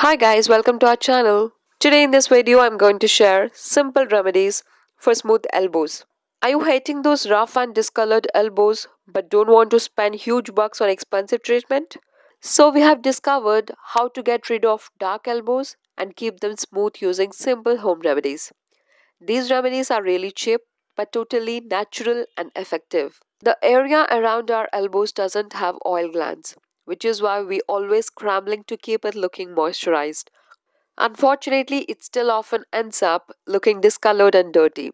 Hi guys, welcome to our channel. Today in this video I'm going to share simple remedies for smooth elbows. Are you hating those rough and discolored elbows but don't want to spend huge bucks on expensive treatment? So we have discovered how to get rid of dark elbows and keep them smooth using simple home remedies. These remedies are really cheap but totally natural and effective. The area around our elbows doesn't have oil glands, which is why we always scrambling to keep it looking moisturized. Unfortunately, it still often ends up looking discolored and dirty.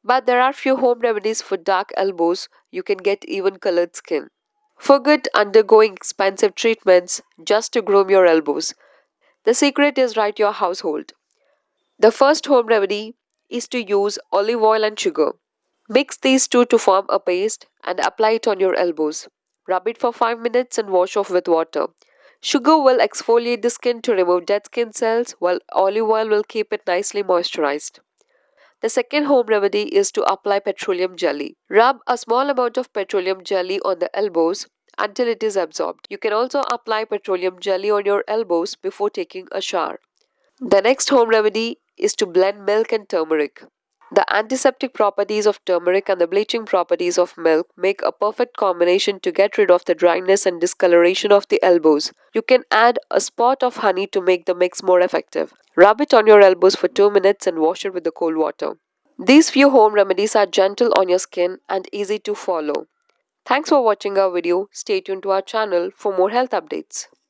But there are few home remedies for dark elbows. You can get even colored skin. Forget undergoing expensive treatments just to groom your elbows. The secret is right your household. The first home remedy is to use olive oil and sugar. Mix these two to form a paste and apply it on your elbows. Rub it for 5 minutes and wash off with water. Sugar will exfoliate the skin to remove dead skin cells, while olive oil will keep it nicely moisturized. The second home remedy is to apply petroleum jelly. Rub a small amount of petroleum jelly on the elbows until it is absorbed. You can also apply petroleum jelly on your elbows before taking a shower. The next home remedy is to blend milk and turmeric. The antiseptic properties of turmeric and the bleaching properties of milk make a perfect combination to get rid of the dryness and discoloration of the elbows. You can add a spot of honey to make the mix more effective. Rub it on your elbows for 2 minutes and wash it with the cold water. These few home remedies are gentle on your skin and easy to follow. Thanks for watching our video. Stay tuned to our channel for more health updates.